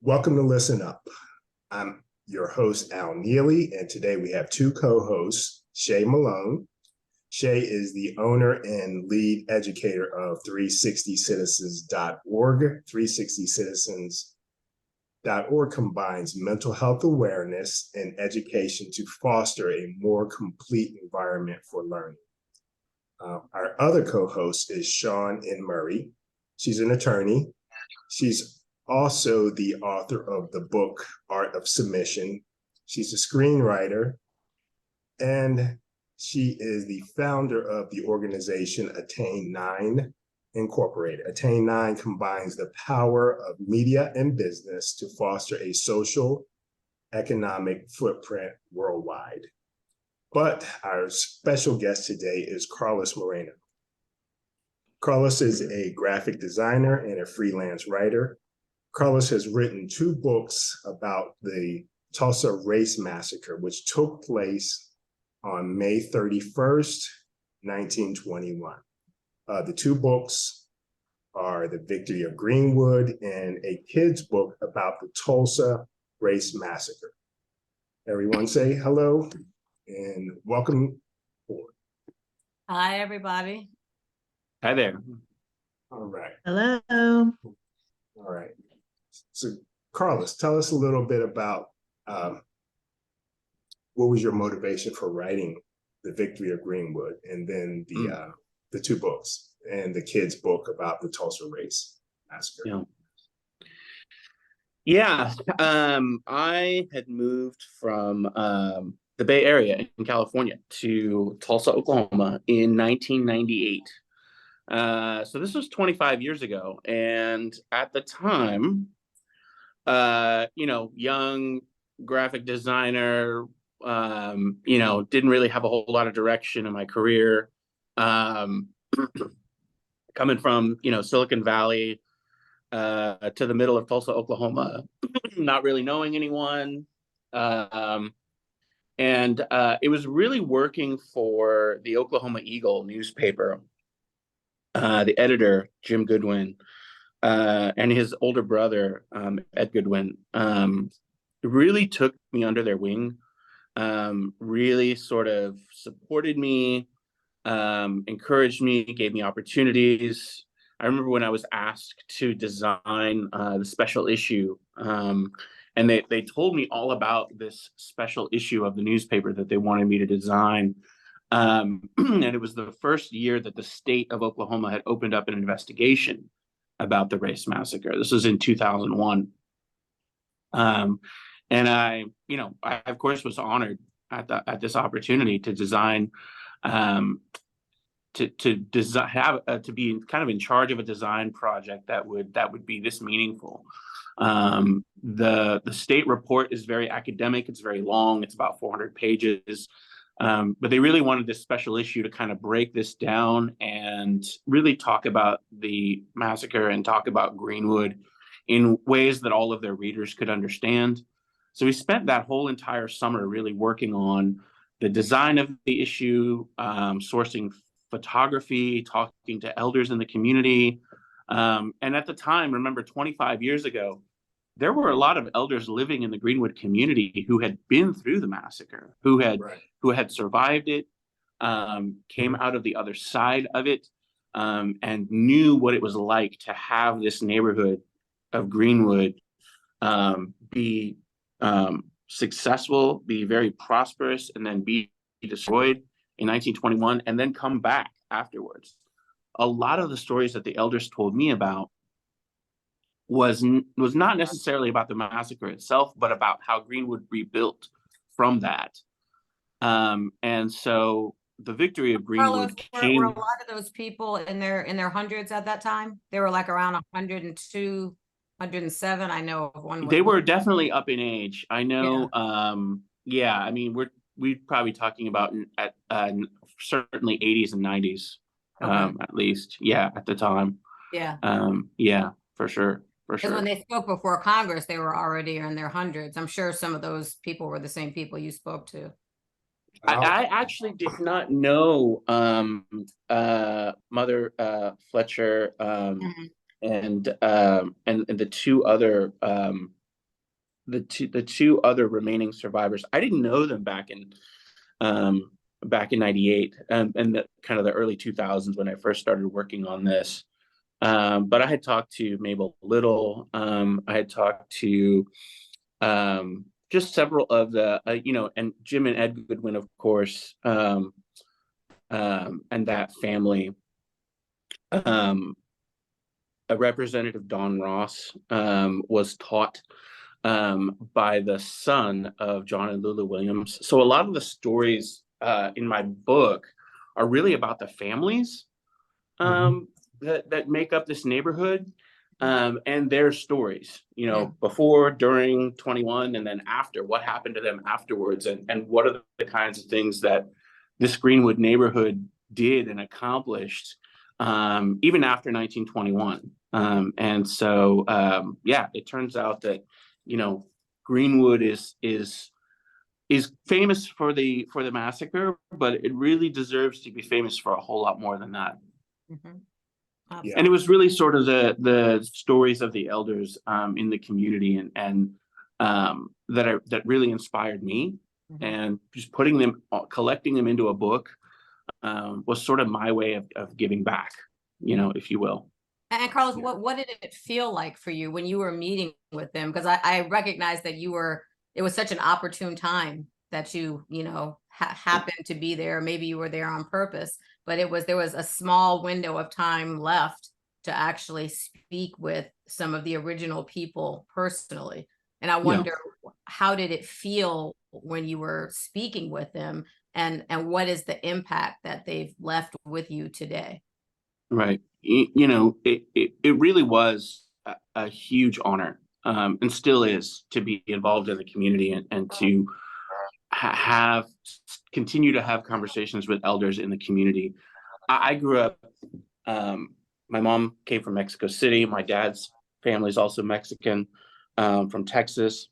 Welcome to Listen Up. I'm your host, Al Neely, and today we have two co-hosts, Shay Malone. Shay is the owner and lead educator of 360citizens.org. 360citizens.org combines mental health awareness and education to foster a more complete environment for learning. Our other co-host is Sean N. Murray. She's an attorney. She's also the author of the book, Art of Submission. She's a screenwriter, and she is the founder of the organization Attain 9 Incorporated. Attain 9 combines the power of media and business to foster a social, economic footprint worldwide. But our special guest today is Carlos Moreno. Carlos is a graphic designer and a freelance writer. Carlos has written two books about the Tulsa Race Massacre, which took place on May 31st, 1921. The two books are The Victory of Greenwood and a kid's book about the Tulsa Race Massacre. Everyone say hello and welcome aboard. Hi, everybody. Hi there. All right. Hello. All right. So, Carlos, tell us a little bit about what was your motivation for writing The Victory of Greenwood, and then the two books and the kids' book about the Tulsa Race Massacre. I had moved from the Bay Area in California to Tulsa, Oklahoma in 1998. So this was 25 years ago. And at the time, young graphic designer, didn't really have a whole lot of direction in my career. Coming from, Silicon Valley to the middle of Tulsa, Oklahoma, not really knowing anyone. It was really working for the Oklahoma Eagle newspaper. The editor, Jim Goodwin, and his older brother, Ed Goodwin, really took me under their wing, really sort of supported me, encouraged me, gave me opportunities. I remember when I was asked to design the special issue, and they told me all about this special issue of the newspaper that they wanted me to design. And it was the first year that the state of Oklahoma had opened up an investigation about the race massacre. This was in 2001. And I of course was honored at this opportunity to design, to be kind of in charge of a design project that would be this meaningful. The state report is very academic. It's very long. It's about 400 pages. But they really wanted this special issue to kind of break this down and really talk about the massacre and talk about Greenwood in ways that all of their readers could understand. So we spent that whole entire summer really working on the design of the issue, sourcing photography, talking to elders in the community. And at the time, remember 25 years ago, there were a lot of elders living in the Greenwood community who had been through the massacre, who had survived it, came out of the other side of it, and knew what it was like to have this neighborhood of Greenwood be successful, be very prosperous, and then be destroyed in 1921, and then come back afterwards. A lot of the stories that the elders told me about was not necessarily about the massacre itself, but about how Greenwood rebuilt from that. And so the Victory of Greenwood were a lot of those people in their hundreds at that time? They were like around 102, 107. I know of one. They were definitely up in age. I know. Yeah. I mean, we're probably talking about at certainly 80s and 90s, at least. Yeah, at the time. Yeah. Yeah, for sure. Because when they spoke before Congress, they were already in their hundreds. I'm sure some of those people were the same people you spoke to. I actually did not know Mother Fletcher and the two other the two other remaining survivors, I didn't know them back in '98 and the kind of the early 2000s when I first started working on this. But I had talked to Mabel Little. I had talked to just several of the, and Jim and Ed Goodwin, of course, and that family. A Representative Don Ross was taught by the son of John and Lula Williams. So a lot of the stories in my book are really about the families that make up this neighborhood and their stories, before, during 21, and then after, what happened to them afterwards, and what are the kinds of things that this Greenwood neighborhood did and accomplished even after 1921. And so, it turns out that, Greenwood is famous for the massacre, but it really deserves to be famous for a whole lot more than that. Yeah. And it was really sort of the stories of the elders in the community and that really inspired me. And just collecting them into a book was sort of my way of giving back, if you will. And Carlos, what did it feel like for you when you were meeting with them? Because I recognize that it was such an opportune time that you happened to be there. Maybe you were there on purpose, but there was a small window of time left to actually speak with some of the original people personally. And I wonder, how did it feel when you were speaking with them, and what is the impact that they've left with you today? Right. It really was a huge honor, and still is, to be involved in the community and to continue to have conversations with elders in the community. I grew up, my mom came from Mexico City. My dad's family is also Mexican, from Texas.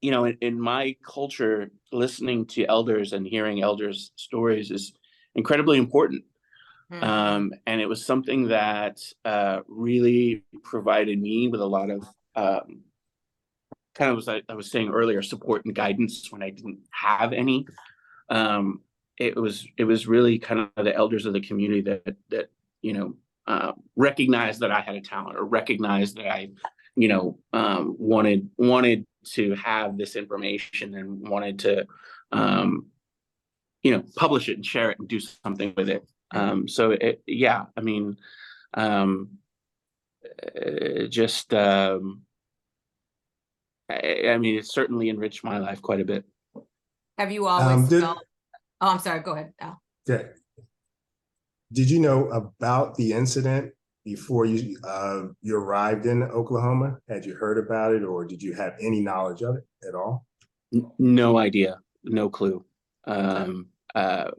In my culture, listening to elders and hearing elders' stories is incredibly important. And it was something that really provided me with a lot of kind of, I was saying earlier, support and guidance when I didn't have any. It was really kind of the elders of the community that recognized that I had a talent, or recognized that I wanted to have this information and wanted to publish it and share it and do something with it. So it certainly enriched my life quite a bit. Have you always felt? Oh, I'm sorry. Go ahead, Al. Okay. Did you know about the incident before you arrived in Oklahoma? Had you heard about it, or did you have any knowledge of it at all? No idea, no clue. I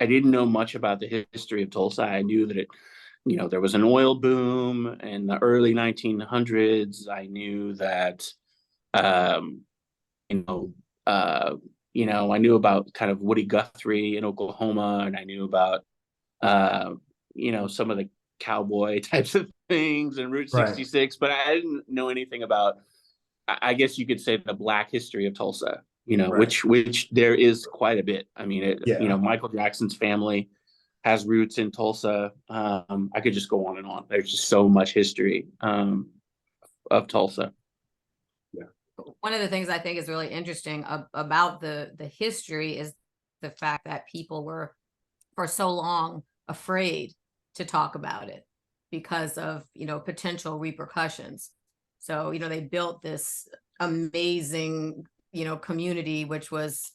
didn't know much about the history of Tulsa. I knew that there was an oil boom in the early 1900s. I knew that, I knew about kind of Woody Guthrie in Oklahoma, and I knew about, some of the cowboy types of things and Route 66, but I didn't know anything about, I guess you could say, the Black history of Tulsa, which there is quite a bit. I mean, Michael Jackson's family has roots in Tulsa. I could just go on and on. There's just so much history of Tulsa. Yeah. One of the things I think is really interesting about the history is the fact that people were for so long afraid to talk about it because of potential repercussions. So they built this amazing community, which was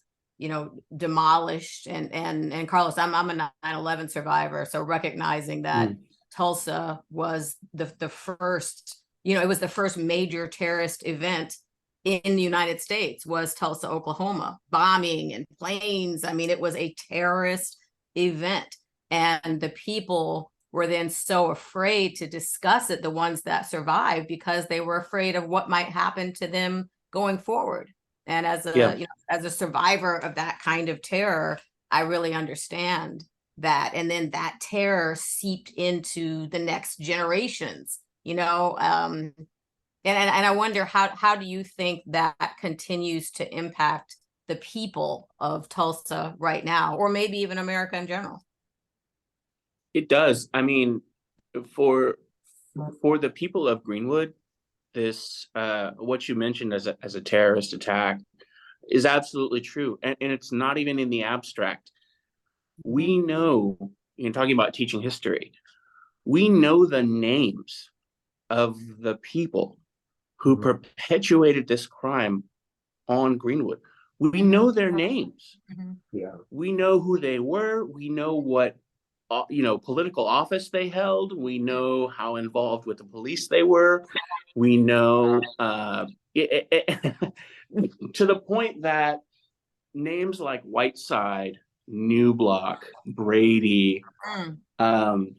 demolished. And Carlos, I'm a 9/11 survivor, so recognizing that Tulsa was the first, it was the first major terrorist event in the United States, was Tulsa, Oklahoma, bombing and planes. I mean, it was a terrorist event, and the people were then so afraid to discuss it, the ones that survived, because they were afraid of what might happen to them going forward. And as a survivor of that kind of terror, I really understand that. And then that terror seeped into the next generations, And I wonder how do you think that continues to impact the people of Tulsa right now, or maybe even America in general? It does. I mean, for the people of Greenwood, this what you mentioned as a terrorist attack is absolutely true, and it's not even in the abstract. We know, talking about teaching history, we know the names of the people who perpetuated this crime on Greenwood. We know their names. Yeah. We know who they were. We know what political office they held. We know how involved with the police they were. We know to the point that names like Whiteside, New Block, Brady,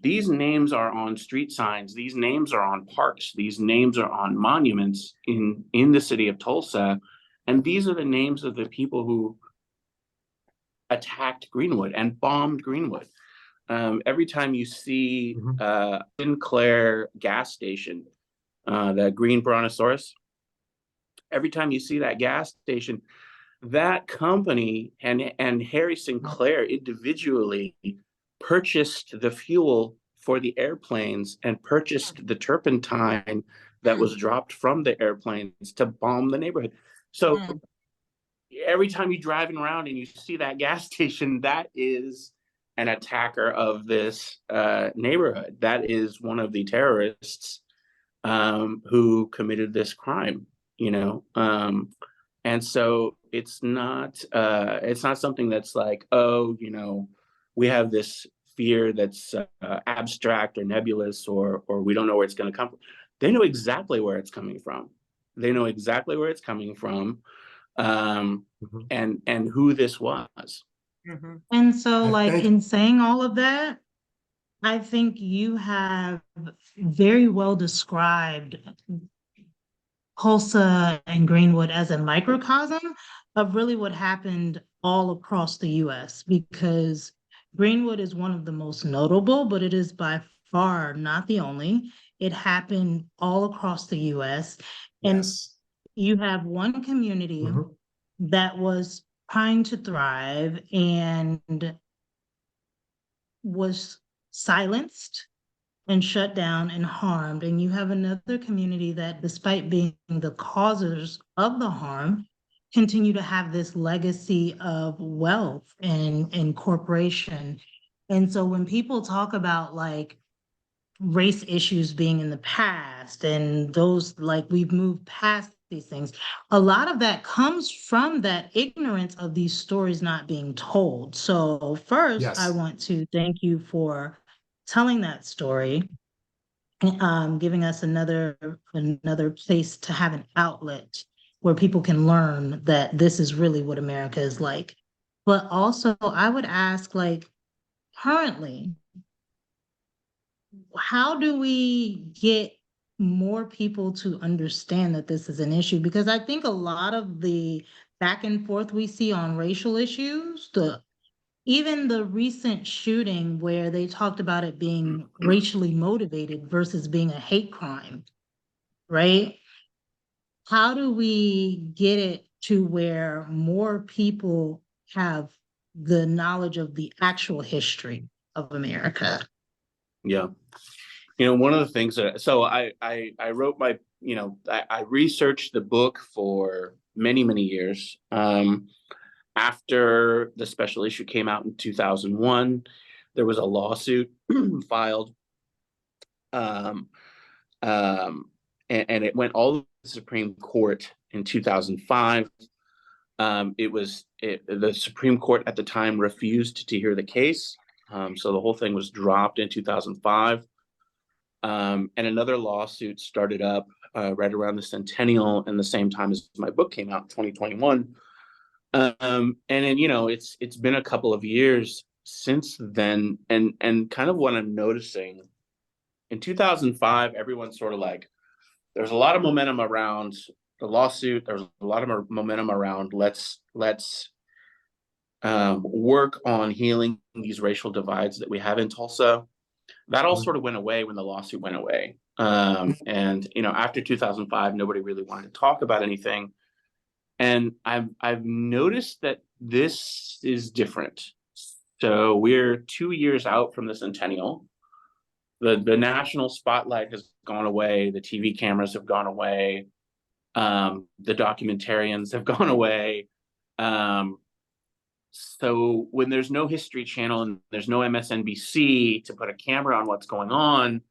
these names are on street signs. These names are on parks. These names are on monuments in the city of Tulsa. And these are the names of the people who attacked Greenwood and bombed Greenwood. Every time you see Sinclair gas station, the green Brontosaurus, every time you see that gas station, that company and Harry Sinclair individually purchased the fuel for the airplanes and purchased the turpentine that was dropped from the airplanes to bomb the neighborhood. So every time you're driving around and you see that gas station, that is an attacker of this neighborhood. That is one of the terrorists who committed this crime, and so it's not something that's like, oh, we have this fear that's abstract or nebulous, or we don't know where it's going to come from. They know exactly where it's coming from. They know exactly where it's coming from, and who this was. And so, like, in saying all of that, I think you have very well described Tulsa and Greenwood as a microcosm of really what happened all across the US, because Greenwood is one of the most notable, but it is by far not the only. It happened all across the US. And you have one community that was trying to thrive and was silenced and shut down and harmed. And you have another community that, despite being the causers of the harm, continue to have this legacy of wealth and corporation. And so when people talk about like race issues being in the past and those, like, we've moved past these things, a lot of that comes from that ignorance of these stories not being told. So first, I want to thank you for telling that story, giving us another place to have an outlet where people can learn that this is really what America is like. But also, I would ask, like, currently, how do we get more people to understand that this is an issue? Because I think a lot of the back and forth we see on racial issues, even the recent shooting where they talked about it being racially motivated versus being a hate crime, right? How do we get it to where more people have the knowledge of the actual history of America? Yeah. One of the things that, so I wrote my, I researched the book for many, many years. After the special issue came out in 2001, there was a lawsuit filed, and it went all to the Supreme Court in 2005. The Supreme Court at the time refused to hear the case, so the whole thing was dropped in 2005. And another lawsuit started up right around the centennial and the same time as my book came out in 2021. And then, it's been a couple of years since then. And kind of what I'm noticing in 2005, everyone's sort of like, there's a lot of momentum around the lawsuit. There's a lot of momentum around let's work on healing these racial divides that we have in Tulsa. That all sort of went away when the lawsuit went away. And after 2005, nobody really wanted to talk about anything. And I've noticed that this is different. So we're 2 years out from the centennial. The national spotlight has gone away. The TV cameras have gone away. The documentarians have gone away. So when there's no History Channel and there's no MSNBC to put a camera on what's going on,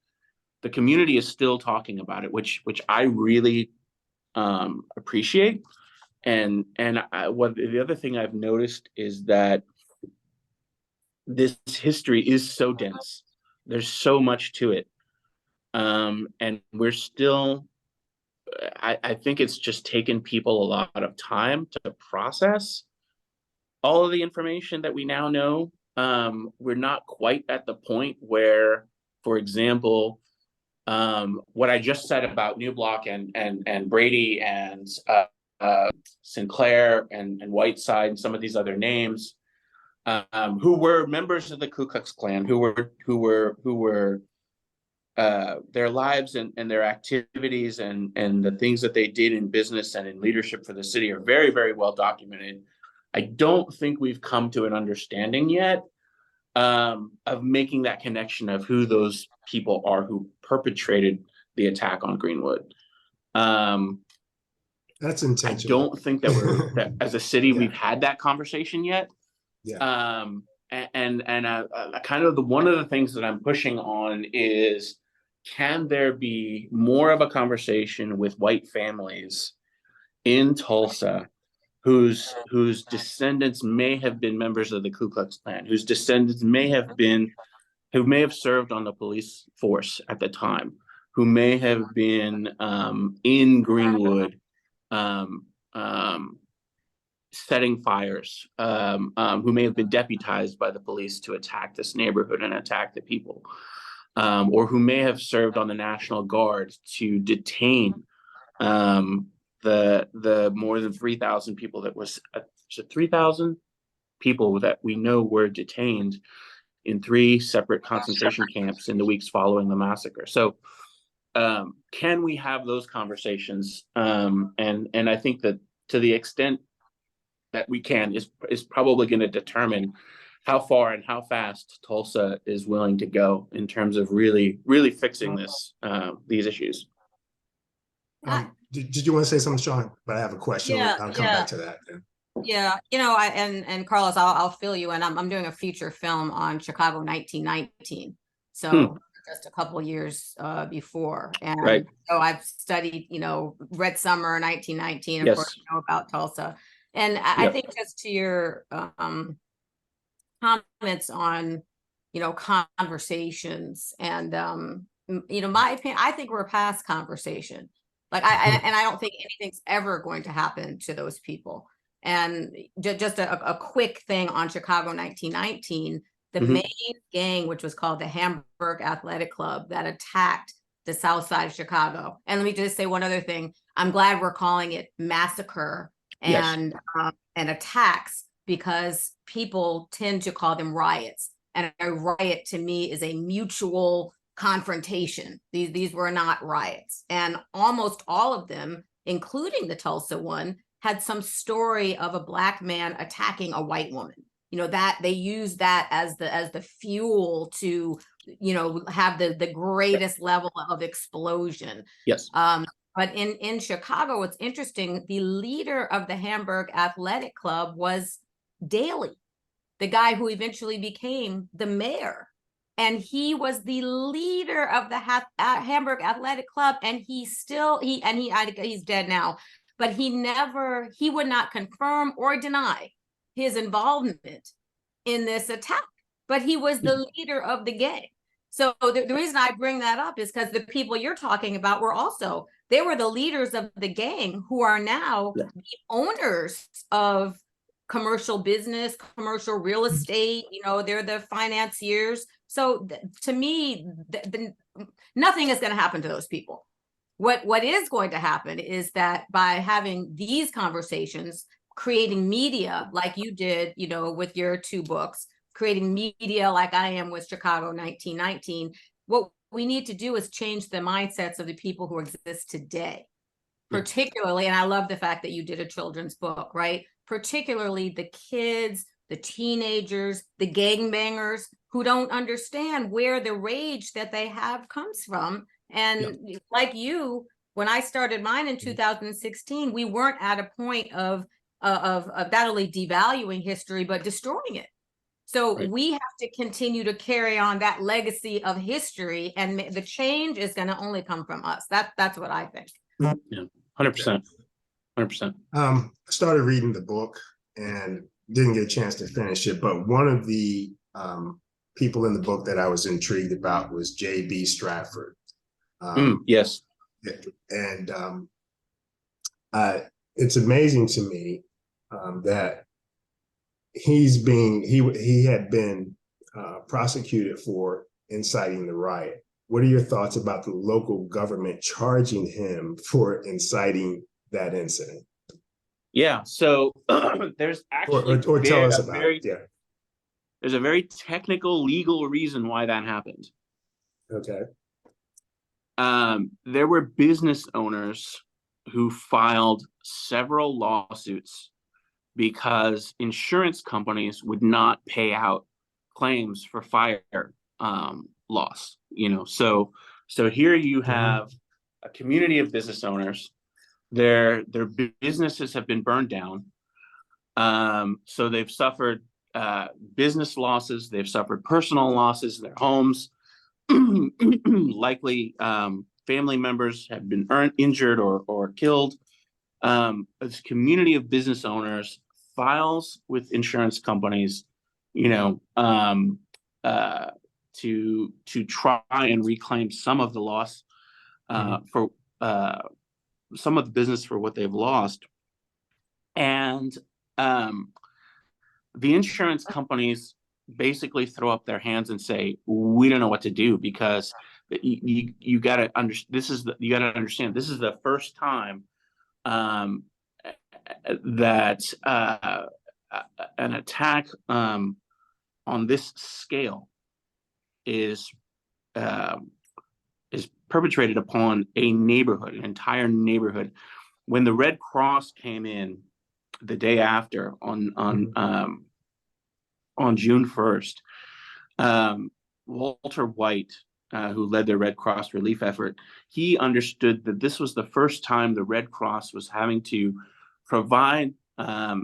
the community is still talking about it, which I really appreciate. And the other thing I've noticed is that this history is so dense. There's so much to it. And we're still, I think it's just taken people a lot of time to process all of the information that we now know. We're not quite at the point where, for example, what I just said about Newblock and Brady and Sinclair and Whiteside and some of these other names, who were members of the Ku Klux Klan, who were their lives and their activities and the things that they did in business and in leadership for the city are very, very well documented. I don't think we've come to an understanding yet of making that connection of who those people are who perpetrated the attack on Greenwood. That's intentional. I don't think that that as a city we've had that conversation yet. Yeah. And kind of one of the things that I'm pushing on is, can there be more of a conversation with white families in Tulsa whose descendants may have been members of the Ku Klux Klan, whose descendants may have served on the police force at the time, who may have been in Greenwood setting fires, who may have been deputized by the police to attack this neighborhood and attack the people, or who may have served on the National Guard to detain the more than 3,000 people that was 3,000 people that we know were detained in 3 separate concentration camps in the weeks following the massacre. So can we have those conversations? And I think that to the extent that we can is probably going to determine how far and how fast Tulsa is willing to go in terms of really fixing these issues. Did you want to say something, Sean? But I have a question. Yeah, I'll come back to that then. Yeah, and Carlos, I'll fill you in. I'm doing a feature film on Chicago 1919. So just a couple of years before. And right. So I've studied, Red Summer 1919, of Yes. course, about Tulsa. And I think just to your comments on, conversations and, my opinion, I think we're past conversation. Like I don't think anything's ever going to happen to those people. And just a quick thing on Chicago 1919, the main gang, which was called the Hamburg Athletic Club, that attacked the South Side of Chicago. And let me just say one other thing. I'm glad we're calling it massacre and attacks, because people tend to call them riots. And a riot to me is a mutual confrontation. These were not riots. And almost all of them, including the Tulsa one, had some story of a Black man attacking a white woman. That they use that as the fuel to, have the greatest level of explosion. Yes. But in Chicago, what's interesting, the leader of the Hamburg Athletic Club was Daley, the guy who eventually became the mayor. And he was the leader of the Hamburg Athletic Club. And he's dead now, but he would not confirm or deny his involvement in this attack, but he was the leader of the gang. So the reason I bring that up is because the people you're talking about they were the leaders of the gang who are now the owners of commercial business, commercial real estate, they're the financiers. So to me, nothing is going to happen to those people. What is going to happen is that by having these conversations, creating media like you did, with your 2 books, creating media like I am with Chicago 1919. What we need to do is change the mindsets of the people who exist today, particularly, and I love the fact that you did a children's book, right? Particularly the kids, the teenagers, the gangbangers who don't understand where the rage that they have comes from. And like you, when I started mine in 2016, we weren't at a point of not only devaluing history, but destroying it. So we have to continue to carry on that legacy of history, and the change is going to only come from us. That's what I think. Yeah, 100%. 100%. I started reading the book and didn't get a chance to finish it, but one of the people in the book that I was intrigued about was J.B. Stratford. Yes. And it's amazing to me that he had been prosecuted for inciting the riot. What are your thoughts about the local government charging him for inciting that incident? Yeah, so there's actually or tell us about it. Yeah. There's a very technical legal reason why that happened. Okay. There were business owners who filed several lawsuits because insurance companies would not pay out claims for fire loss. So here you have a community of business owners. Their businesses have been burned down. So they've suffered business losses. They've suffered personal losses in their homes. Likely family members have been injured or killed. This community of business owners files with insurance companies, to try and reclaim some of the loss for some of the business for what they've lost. And the insurance companies basically throw up their hands and say, we don't know what to do, because you got to understand, this is the first time that an attack on this scale is perpetrated upon a neighborhood, an entire neighborhood. When the Red Cross came in the day after on June 1st, Walter White, who led the Red Cross relief effort, he understood that this was the first time the Red Cross was having to provide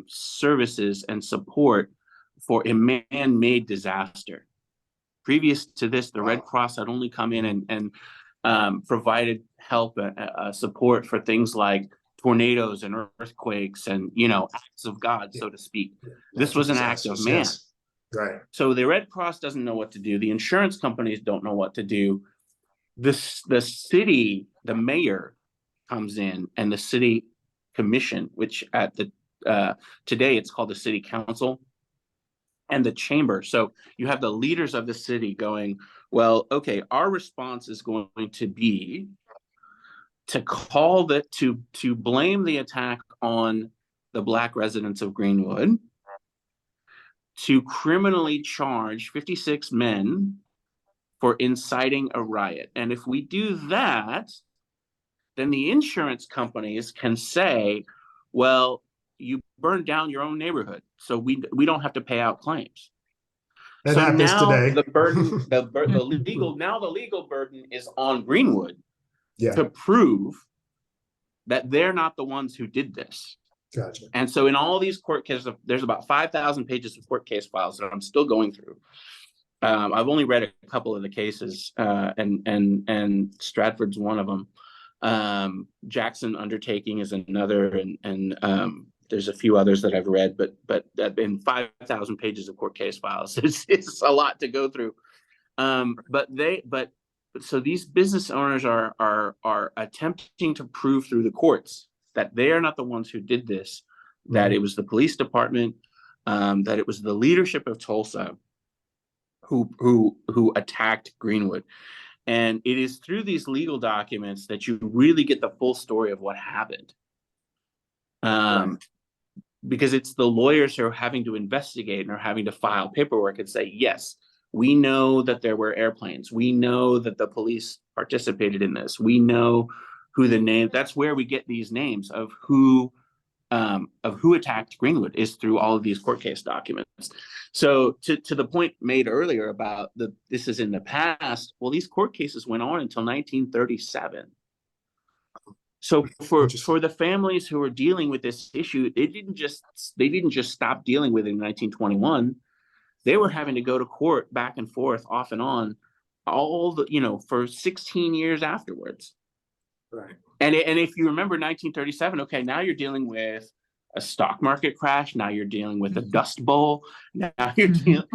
services and support for a man-made disaster. Previous to this, the Red Cross had only come in and provided help, support for things like tornadoes and earthquakes and, acts of God, so to speak. This was an act of man. Yes. Right. So the Red Cross doesn't know what to do. The insurance companies don't know what to do. The city, the mayor comes in, and the city commission, which at the today it's called the city council, and the chamber. So you have the leaders of the city going, well, okay, our response is going to be to to blame the attack on the Black residents of Greenwood, to criminally charge 56 men for inciting a riot. And if we do that, then the insurance companies can say, well, you burned down your own neighborhood, so we don't have to pay out claims. That so happens now today. the burden, the legal burden is on Greenwood to prove that they're not the ones who did this. Gotcha. And so in all these court cases, there's about 5,000 pages of court case files that I'm still going through. I've only read a couple of the cases, and Stratford's one of them. Jackson Undertaking is another, and there's a few others that I've read, but in 5,000 pages of court case files, it's a lot to go through. So these business owners are attempting to prove through the courts that they are not the ones who did this, that it was the police department, that it was the leadership of Tulsa who attacked Greenwood. And it is through these legal documents that you really get the full story of what happened. because it's the lawyers who are having to investigate and are having to file paperwork and say, yes, we know that there were airplanes. We know that the police participated in this. We know who the name, that's where we get these names of who attacked Greenwood, is through all of these court case documents. So to the point made earlier about this is in the past, well, these court cases went on until 1937. So for the families who are dealing with this issue, they didn't just stop dealing with it in 1921. They were having to go to court back and forth, off and on, for 16 years afterwards. Right. And if you remember 1937, okay, now you're dealing with a stock market crash. Now you're dealing with a Dust Bowl. Now you're dealing,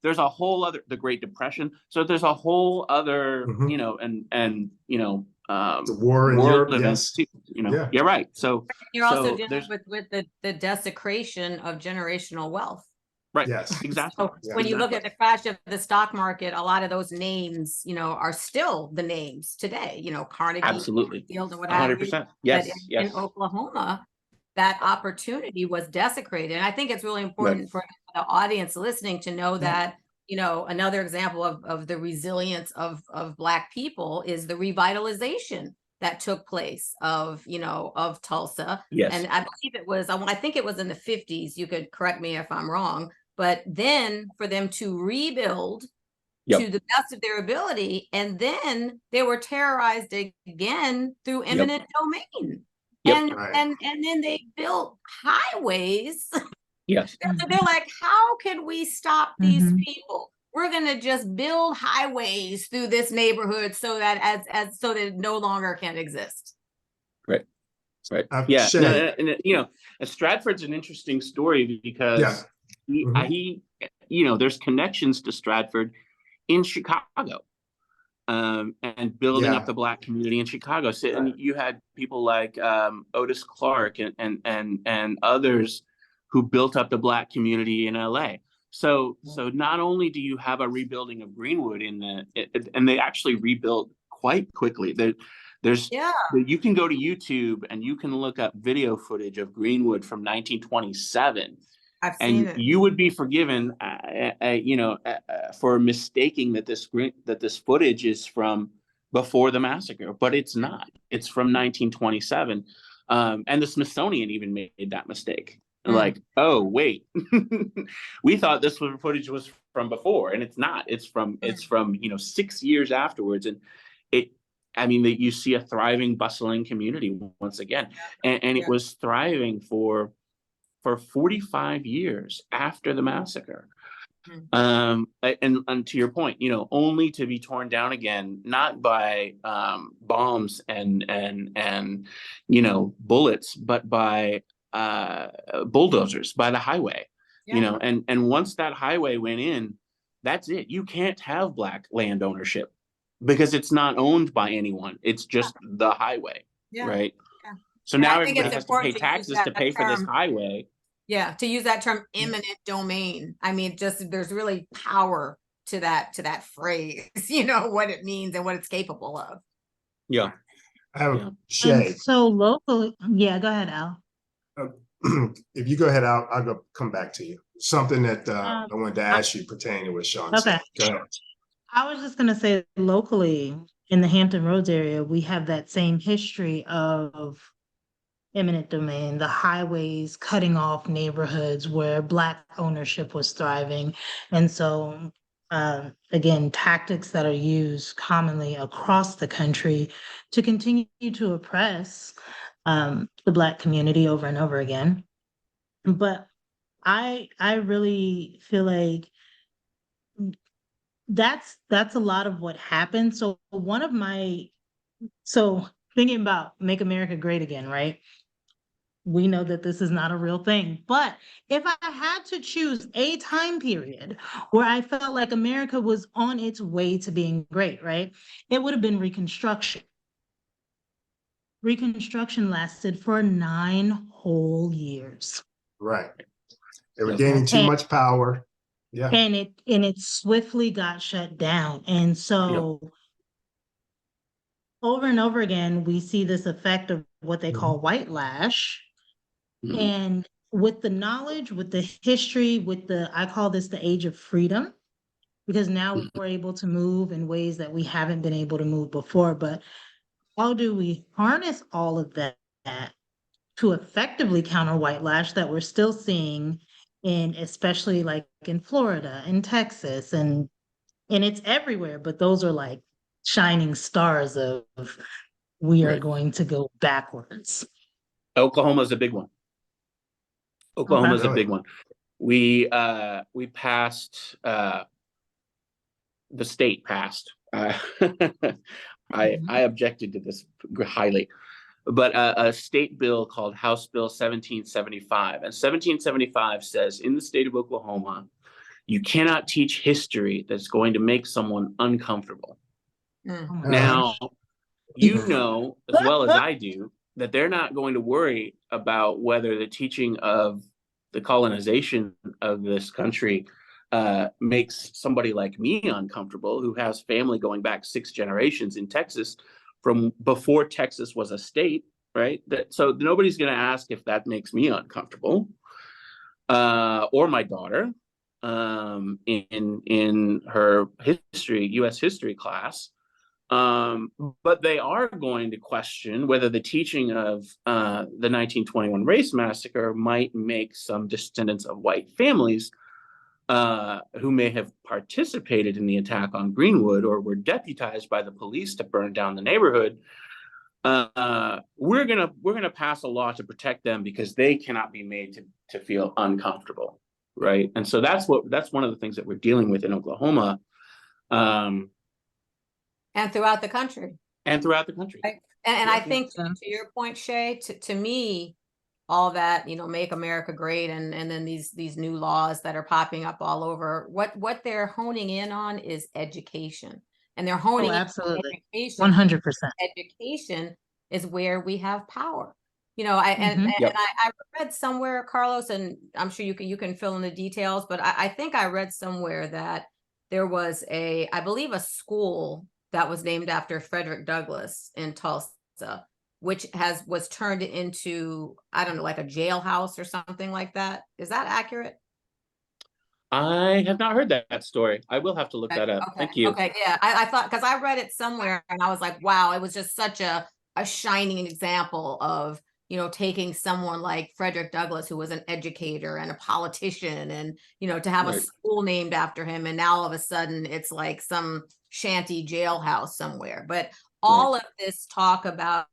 there's a whole other, the Great Depression. So there's a whole other, the war in Europe, events, yes. Yeah, right. So you're also dealing with the desecration of generational wealth. Right. Yes. Exactly. So when you look at the crash of the stock market, a lot of those names, are still the names today, Carnegie, absolutely, Field, and what have you. 100%. Yes. In Oklahoma, that opportunity was desecrated. And I think it's really important for the audience listening to know that, another example of the resilience of Black people is the revitalization that took place of Tulsa. Yes. And I believe I think it was in the 50s. You could correct me if I'm wrong. But then for them to rebuild to the best of their ability, and then they were terrorized again through eminent domain. And then they built highways. Yes. So they're like, how can we stop these people? We're gonna just build highways through this neighborhood so that so that it no longer can exist. Right. Right. Stratford's an interesting story because there's connections to Stratford in Chicago, and building up the Black community in Chicago. So, and you had people like Otis Clark and others who built up the Black community in LA. So not only do you have a rebuilding of Greenwood and they actually rebuilt quite quickly. You can go to YouTube and you can look up video footage of Greenwood from 1927. I've seen it. You would be forgiven, for mistaking that this footage is from before the massacre, but it's not. It's from 1927, and the Smithsonian even made that mistake. Like, oh wait, we thought this footage was from before, and it's not. It's from 6 years afterwards, and you see a thriving, bustling community once again, and it was thriving for 45 years after the massacre. And to your point, only to be torn down again, not by bombs and bullets, but by bulldozers, by the highway. And once that highway went in, that's it. You can't have Black land ownership because it's not owned by anyone. It's just the highway, right? So now everybody has to pay taxes to pay for this highway. Yeah, to use that term, eminent domain. There's really power to that phrase. What it means and what it's capable of. Yeah. I have Shay. And so locally, go ahead, Al. If you go ahead, I'll come back to you. Something that I wanted to ask you pertaining to what Sean said. Go ahead. I was just going to say, locally in the Hampton Roads area, we have that same history of eminent domain, the highways cutting off neighborhoods where Black ownership was thriving. And so, again, tactics that are used commonly across the country to continue to oppress the Black community over and over again. But I really feel like that's a lot of what happened. So thinking about Make America Great Again, right? We know that this is not a real thing. But if I had to choose a time period where I felt like America was on its way to being great, right? It would have been Reconstruction. Reconstruction lasted for 9 whole years. Right. They were gaining too much power. Yeah. And it swiftly got shut down. And so over and over again, we see this effect of what they call white lash. And with the knowledge, with the history, with I call this the age of freedom, because now we're able to move in ways that we haven't been able to move before. But how do we harness all of that to effectively counter white lash that we're still seeing in, especially like in Florida and Texas, and it's everywhere, but those are like shining stars of we are Right. going to go backwards. Oklahoma is a big one. Oklahoma is a big one. We passed, the state passed. I objected to this highly, but a state bill called House Bill 1775. And 1775 says in the state of Oklahoma, you cannot teach history that's going to make someone uncomfortable. Mm. Oh my Now, gosh. you know as well as I do that they're not going to worry about whether the teaching of the colonization of this country makes somebody like me uncomfortable, who has family going back 6 generations in Texas from before Texas was a state, right? So nobody's going to ask if that makes me uncomfortable, or my daughter in her history, U.S. history class. But they are going to question whether the teaching of the 1921 Race Massacre might make some descendants of white families who may have participated in the attack on Greenwood or were deputized by the police to burn down the neighborhood. We're gonna pass a law to protect them because they cannot be made to feel uncomfortable, right? And so that's one of the things that we're dealing with in Oklahoma. And throughout the country. Right. And I think to your point, Shay, to me, all that, make America great, and then these new laws that are popping up all over, what they're honing in on is education. And they're honing in on absolutely. education. 100%. Education is where we have power. I read somewhere, Carlos, and I'm sure you can fill in the details, but I think I read somewhere that there was I believe a school that was named after Frederick Douglass in Tulsa, which was turned into, I don't know, like a jailhouse or something like that. Is that accurate? I have not heard that story. I will have to look that up. Okay. Thank you. Okay, yeah. I thought, because I read it somewhere and I was like, wow, it was just such a shining example of, taking someone like Frederick Douglass, who was an educator and a politician, and, to have a school named after him. And now all of a sudden it's like some shanty jailhouse somewhere. But all of this talk about,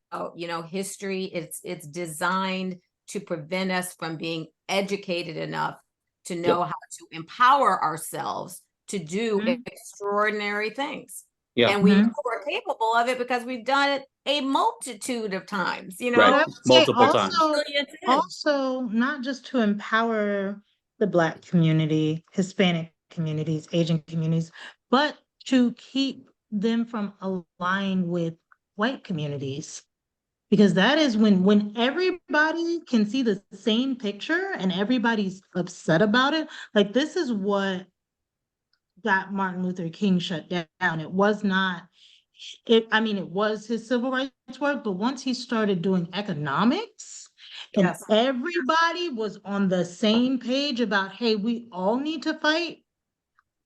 history, it's designed to prevent us from being educated enough to know how to empower ourselves to do extraordinary things. And we know we're capable of it because we've done it a multitude of times, Right. Multiple times. Also, not just to empower the Black community, Hispanic communities, Asian communities, but to keep them from aligning with white communities. Because that is when everybody can see the same picture and everybody's upset about it. Like, this is what got Martin Luther King shut down. It was not, it was his civil rights work, but once he started doing economics and everybody was on the same page about, hey, we all need to fight,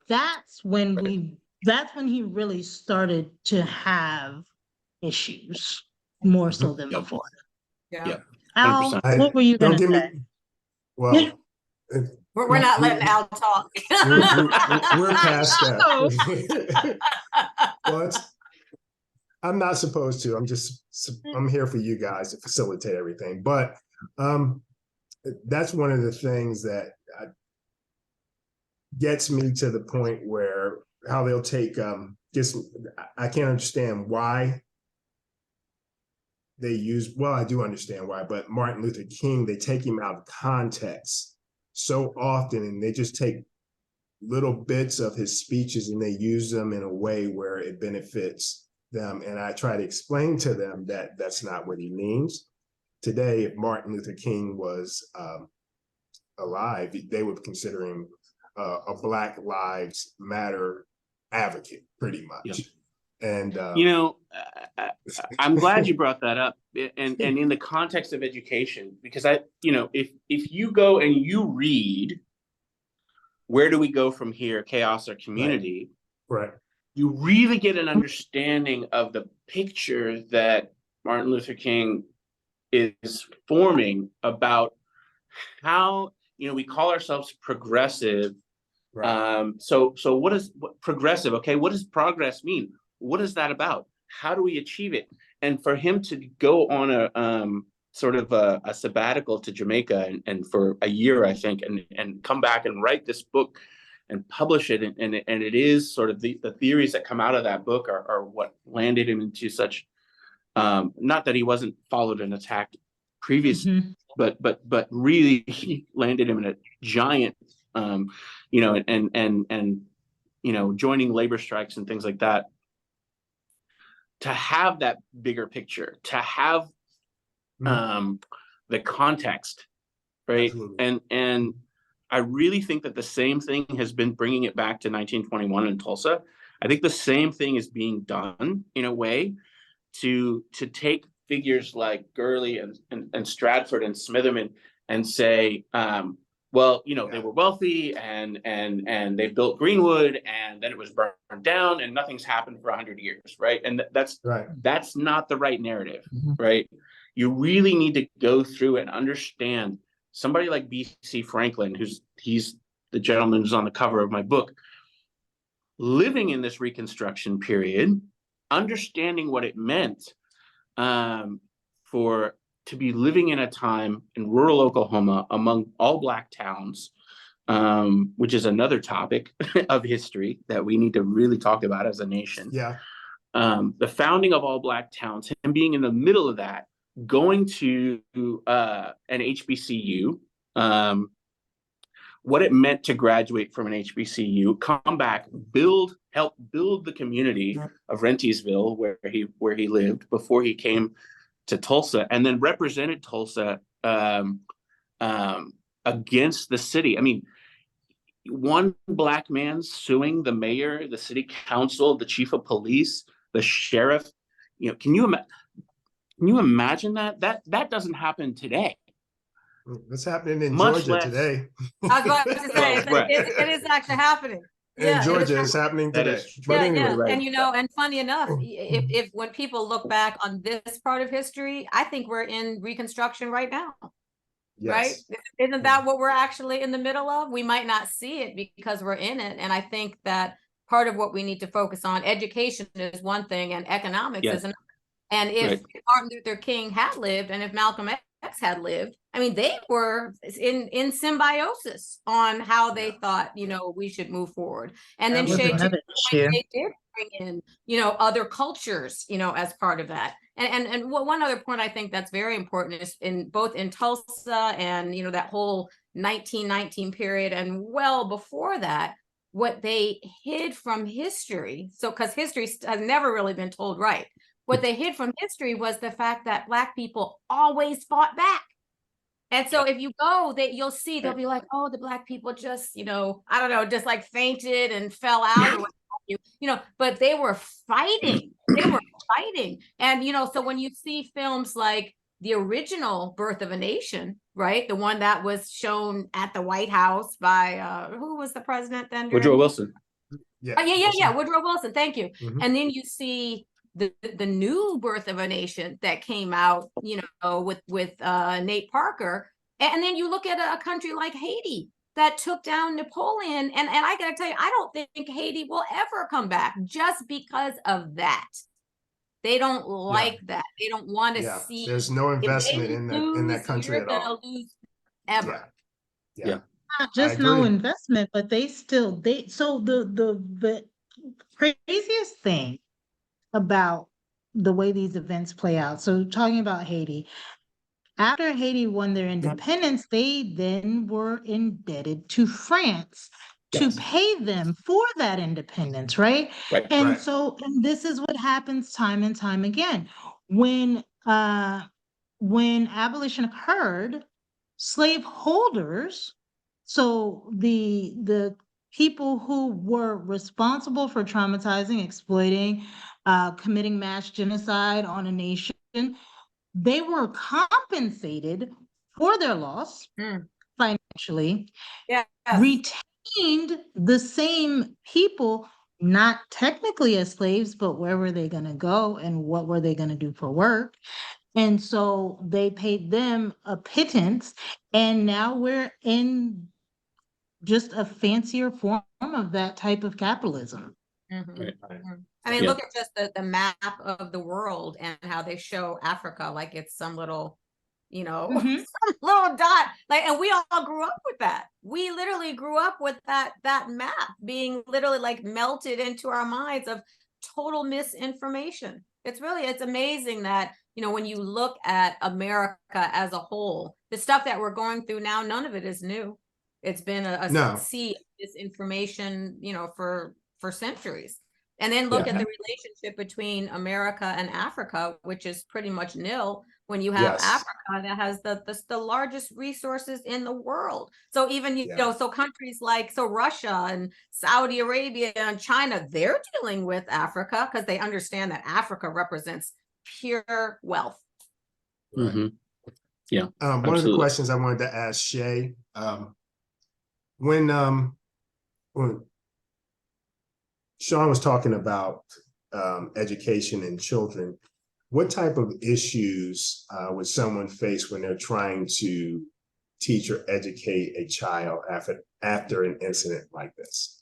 that's when he really started to have issues more so than before. Yeah. Al, what were you going to say? Well, we're not letting Al talk. we're past that. Well, I'm not supposed to. I'm here for you guys to facilitate everything. But that's one of the things that gets me to the point where how they'll take I can't understand why they use, well, I do understand why, but Martin Luther King, they take him out of context so often, and they just take little bits of his speeches and they use them in a way where it benefits them. And I try to explain to them that that's not what he means. Today, if Martin Luther King was alive, they would consider him a Black Lives Matter advocate, pretty much. Yeah. And I'm glad you brought that up, and in the context of education, because if you go and you read Where Do We Go From Here, Chaos or Community, Right. you really get an understanding of the picture that Martin Luther King is forming about how, we call ourselves progressive. Right. So what progressive? Okay, what does progress mean? What is that about? How do we achieve it? And for him to go on a sort of a sabbatical to Jamaica and for a year, I think, and come back and write this book and publish it, and it is sort of the theories that come out of that book are what landed him into such, not that he wasn't followed and attacked previously, but really he landed him in a giant, joining labor strikes and things like that. To have that bigger picture, to have the context, right? Absolutely. And I really think that the same thing has been bringing it back to 1921 in Tulsa. I think the same thing is being done in a way to take figures like Gurley and Stratford and Smitherman and say, they were wealthy and they built Greenwood and then it was burned down and nothing's happened for 100 years, right? And that's Right. That's not the right narrative, right? You really need to go through and understand somebody like B.C. Franklin, he's the gentleman who's on the cover of my book, living in this Reconstruction period, understanding what it meant to be living in a time in rural Oklahoma among all Black towns, which is another topic of history that we need to really talk about as a nation. Yeah. The founding of all Black towns, him being in the middle of that, going to an HBCU, what it meant to graduate from an HBCU, come back, help build the community of Rentisville where he lived before he came to Tulsa, and then represented Tulsa against the city. I mean, one Black man suing the mayor, the city council, the chief of police, the sheriff. Can you imagine that? That doesn't happen today. It's happening in Much Georgia less today. I was about to say, Right. it is actually happening. In Georgia, it's happening That today. is true. But Yeah, anyway, yeah. Right. And and funny enough, if when people look back on this part of history, I think we're in Reconstruction right now. Right? yes. Isn't that what we're actually in the middle of? We might not see it because we're in it. And I think that part of what we need to focus on, education is one thing and economics is another. And if Martin Luther King had lived and if Malcolm X had lived, I mean, they were in symbiosis on how they thought, we should move forward. And then Shay, to your point, they did bring in, other cultures, as part of that. And one other point I think that's very important is both in Tulsa and, that whole 1919 period and well before that, what they hid from history. So, because history has never really been told right. What they hid from history was the fact that Black people always fought back. And so if you go, you'll see, they'll be like, oh, the Black people just, I don't know, just like fainted and fell out or what have you, but they were fighting. They were fighting. And, so when you see films like the original Birth of a Nation, right? The one that was shown at the White House by, who was the president then? Woodrow Wilson. Yeah. Woodrow Wilson. Thank you. Mhm. And then you see the new Birth of a Nation that came out, with Nate Parker. And then you look at a country like Haiti that took down Napoleon. And I got to tell you, I don't think Haiti will ever come back just because of that. They don't like that. They don't want to see. There's no investment in that country at all. You're going to lose ever. Yeah. Not just no investment, but so the craziest thing about the way these events play out. So talking about Haiti, after Haiti won their independence, they then were indebted to France to pay them for that independence, right? And so this is what happens time and time again. When abolition occurred, slaveholders, so the people who were responsible for traumatizing, exploiting committing mass genocide on a nation, they were compensated for their loss financially, Yes. retained the same people, not technically as slaves, but where were they going to go and what were they going to do for work? And so they paid them a pittance, and now we're in just a fancier form of that type of capitalism. Right. I mean, Yeah. look at just the map of the world and how they show Africa like it's some little, Mhm. some little dot. Like, and we all grew up with that. We literally grew up with that map being literally like melted into our minds of total misinformation. It's amazing that, when you look at America as a whole, the stuff that we're going through now, none of it is new. It's been a No. sea of misinformation, for centuries. And then look at the relationship between America and Africa, which is pretty much nil when you have Yes. Africa that has the largest resources in the world. So even, so countries like, Russia and Saudi Arabia and China, they're dealing with Africa because they understand that Africa represents pure wealth. Right. Mm-hmm. Yeah. One of the questions I wanted to ask Shay, when Sean was talking about education in children, what type of issues would someone face when they're trying to teach or educate a child after an incident like this?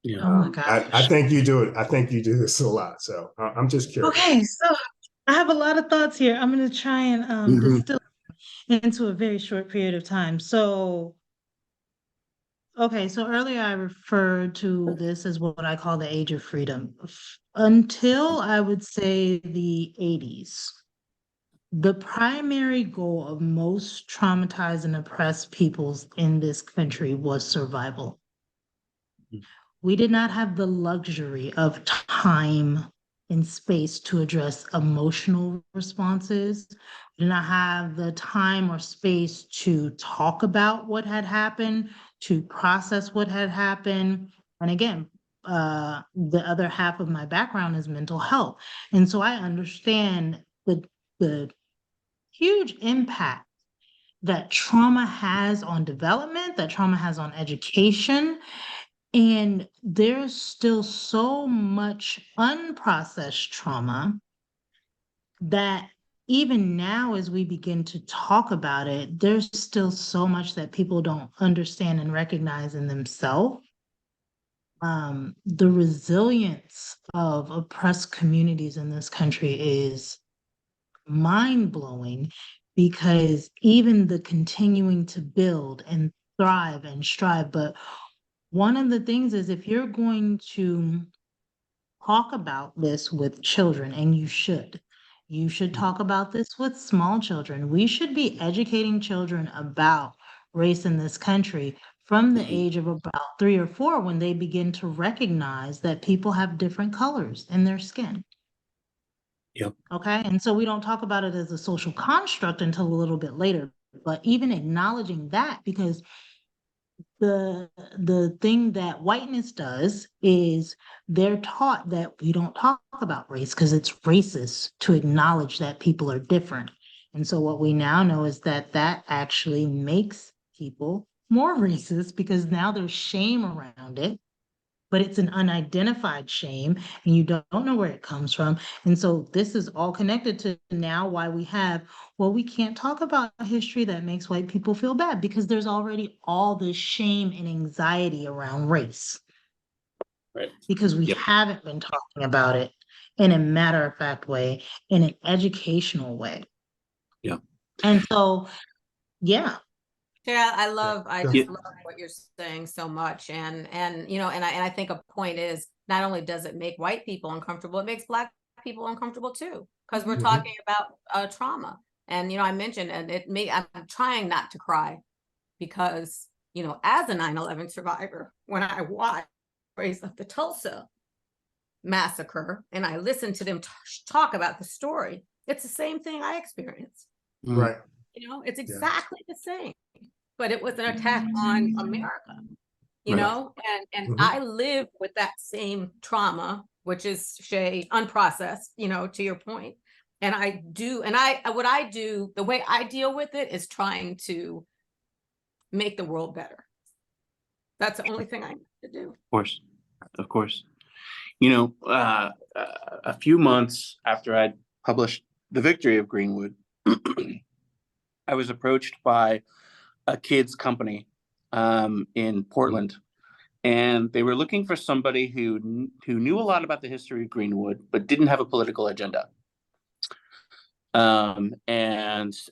Yeah. Oh my gosh. I think you do it. I think you do this a lot. So I'm just curious. Okay, so I have a lot of thoughts here. I'm going to try and distill into a very short period of time. So, okay, so earlier I referred to this as what I call the age of freedom. Until I would say the 80s, the primary goal of most traumatized and oppressed peoples in this country was survival. We did not have the luxury of time and space to address emotional responses. We did not have the time or space to talk about what had happened, to process what had happened. And again, the other half of my background is mental health. And so I understand the huge impact that trauma has on development, that trauma has on education. And there's still so much unprocessed trauma that even now, as we begin to talk about it, there's still so much that people don't understand and recognize in themselves. The resilience of oppressed communities in this country is mind-blowing, because even the continuing to build and thrive and strive, but one of the things is, if you're going to talk about this with children, and you should talk about this with small children. We should be educating children about race in this country from the age of about 3 or 4, when they begin to recognize that people have different colors in their skin. Yep. Okay. And so we don't talk about it as a social construct until a little bit later, but even acknowledging that, because the thing that whiteness does is they're taught that we don't talk about race because it's racist to acknowledge that people are different. And so what we now know is that that actually makes people more racist, because now there's shame around it, but it's an unidentified shame and you don't know where it comes from. And so this is all connected to now why we have, well, we can't talk about history that makes white people feel bad, because there's already all this shame and anxiety around race. Right. Because we haven't been talking about it in a matter-of-fact way, in an educational way. Yeah. And so, yeah. Yeah, I Yeah. just love what you're saying so much. And I think a point is, not only does it make white people uncomfortable, it makes Black people uncomfortable too, because we're talking about trauma. And, I mentioned, and I'm trying not to cry, because, as a 9/11 survivor, when I watched stories of the Tulsa massacre and I listened to them talk about the story, it's the same thing I experienced. Right. It's exactly the same, but it was an attack on America, and I live with that same trauma which is, Shay, unprocessed, you know, to your point. And what I do, the way I deal with it is trying to make the world better. That's the only thing I have to do. Of course. You know, a few months after I'd published The Victory of Greenwood, I was approached by a kids company in Portland, and they were looking for somebody who knew a lot about the history of Greenwood, but didn't have a political agenda. And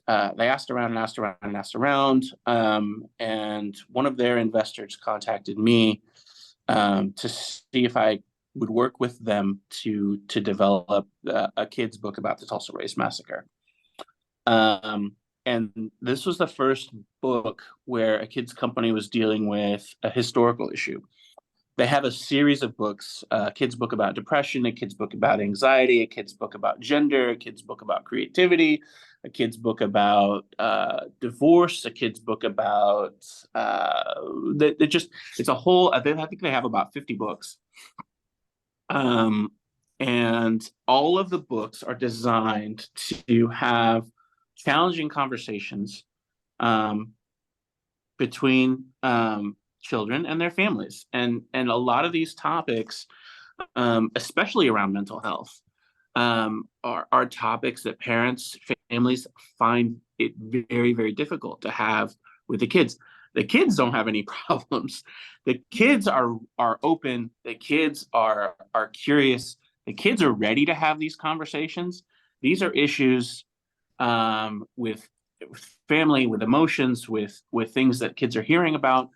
they asked around and asked around and asked around. And one of their investors contacted me to see if I would work with them to develop a kid's book about the Tulsa Race Massacre. And this was the first book where a kids company was dealing with a historical issue. They have a series of books, a kid's book about depression, a kid's book about anxiety, a kid's book about gender, a kid's book about creativity, a kid's book about divorce, a kid's book about, it's a whole, I think they have about 50 books. And all of the books are designed to have challenging conversations between children and their families, and a lot of these topics, especially around mental health, are topics that parents, families find it very, very difficult to have with the kids. The kids don't have any problems. The kids are open. The kids are curious. The kids are ready to have these conversations. These are issues with family, with emotions, with things that kids are hearing about.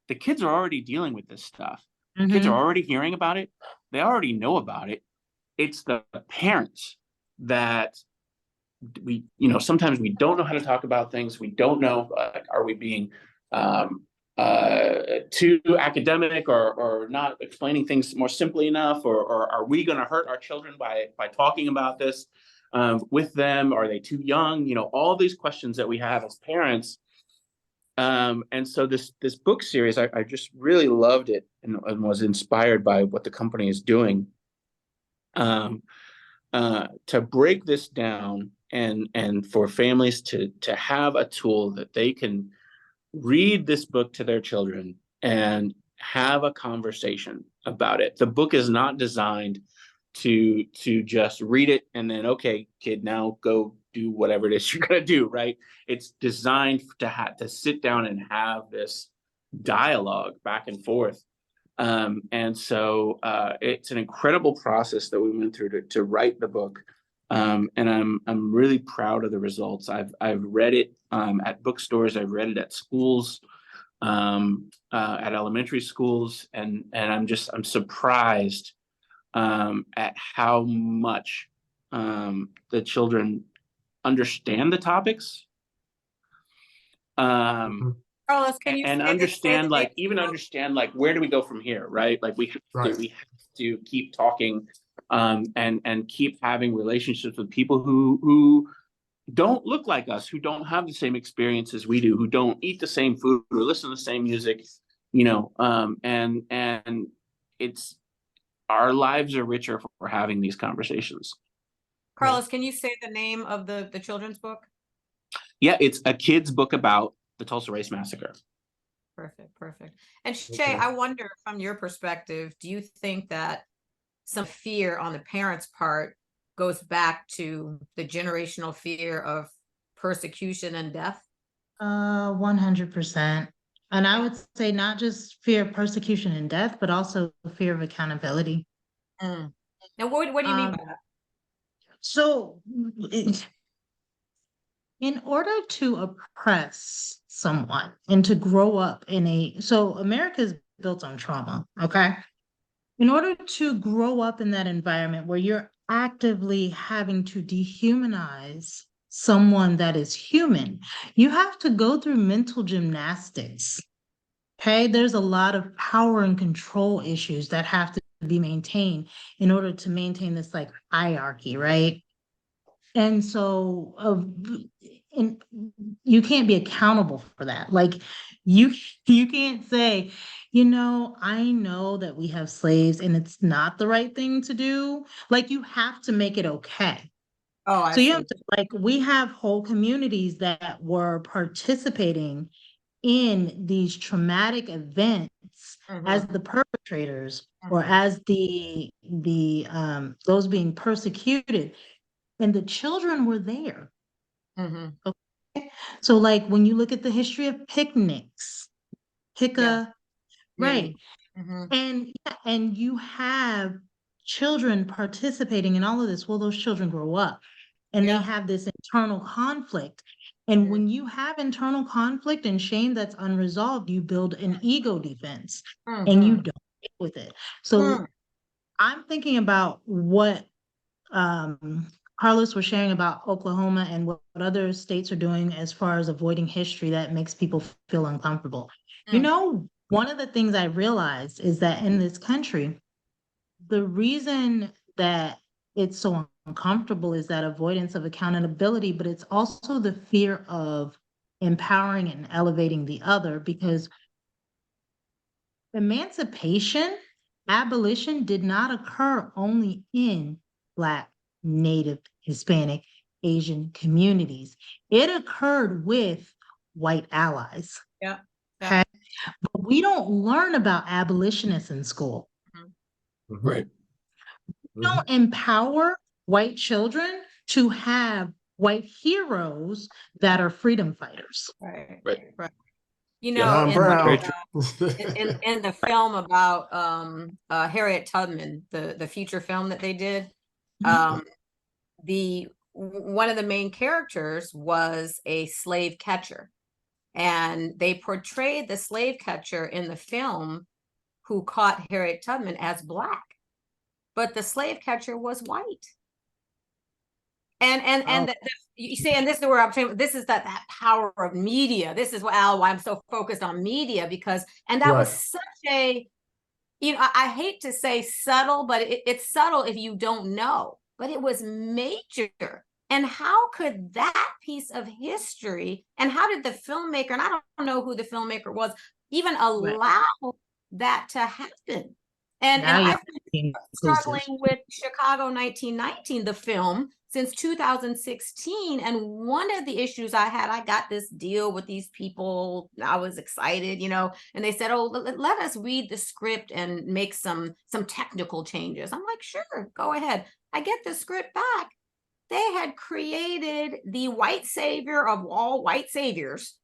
The kids are already dealing with this stuff. Mm-hmm. Kids are already hearing about it. They already know about it. It's the parents that sometimes we don't know how to talk about things. We don't know, are we being too academic or not explaining things more simply enough, or are we going to hurt our children by talking about this with them? Are they too young? All these questions that we have as parents. And so this book series, I just really loved it and was inspired by what the company is doing to break this down and for families to have a tool that they can read this book to their children and have a conversation about it. The book is not designed to just read it and then, okay, kid, now go do whatever it is you're going to do, right? It's designed to sit down and have this dialogue back and forth. And so it's an incredible process that we went through to write the book. And I'm really proud of the results. I've read it at bookstores. I've read it at schools, at elementary schools, and I'm surprised at how much the children understand the topics. Carlos, can you understand where do we go from here, right? Like we have to keep talking and keep having relationships with people who don't look like us, who don't have the same experiences we do, who don't eat the same food or listen to the same music, and it's our lives are richer for having these conversations. Carlos, can you say the name of the children's book? Yeah, it's a kid's book about the Tulsa Race Massacre. Perfect. And Shay, I wonder, from your perspective, do you think that some fear on the parents' part goes back to the generational fear of persecution and death? 100%. And I would say not just fear of persecution and death, but also fear of accountability. Now, what do you mean by that? So in order to oppress someone and to grow up so America is built on trauma, okay? In order to grow up in that environment where you're actively having to dehumanize someone that is human, you have to go through mental gymnastics, okay? There's a lot of power and control issues that have to be maintained in order to maintain this hierarchy, right? And so, and you can't be accountable for that. Like you, you can't say, I know that we have slaves and it's not the right thing to do. Like you have to make it okay. Oh, I So you see. have to, like, we have whole communities that were participating in these traumatic events as Mhm, the perpetrators or mhm, as the those being persecuted, and the children were there. mhm. Okay. So like when you look at the history of picnics, Yeah, Picca, right? many. Mhm. And yeah, and you have children participating in all of this. Well, those children grow up and they Yeah. have this internal conflict. And Mhm, when you have internal conflict and shame that's unresolved, you build an ego defense and you mhm, don't deal with it. mm. So I'm thinking about what um, Carlos was sharing about Oklahoma and what other states are doing as far as avoiding history that makes people feel uncomfortable. Mm. One of the things I realized is that in this country, the reason that it's so uncomfortable is that avoidance of accountability, but it's also the fear of empowering and elevating the other because emancipation, abolition did not occur only in Black, Native, Hispanic, Asian communities. It occurred with white allies. Yeah. Yeah. Okay. But we don't learn about abolitionists in school. Mhm. Right. We don't empower white children to have white heroes that are freedom fighters. Right. Right. Right. Yeah. John In Very Brown. true. in the film about Harriet Tubman, the feature film that they did, Mhm. the one of the main characters was a slave catcher, and they portrayed the slave catcher in the film who caught Harriet Tubman as Black, but the slave catcher was white. And you see, and this is where I'm saying this is that power of media. This is why I'm so focused on media, because and that was Right. such a, I hate to say subtle, but it's subtle if you don't know, but it was major. And how could that piece of history, and how did the filmmaker, and I don't know who the filmmaker was, even Right. allow that to happen? And Now you're I've being struggling inclusive. with Chicago 1919, the film, since 2016. And one of the issues I got this deal with these people. I was excited, and they said, "Oh, let us read the script and make some technical changes." I'm like, "Sure, go ahead." I get the script back. They had created the white savior of all white saviors,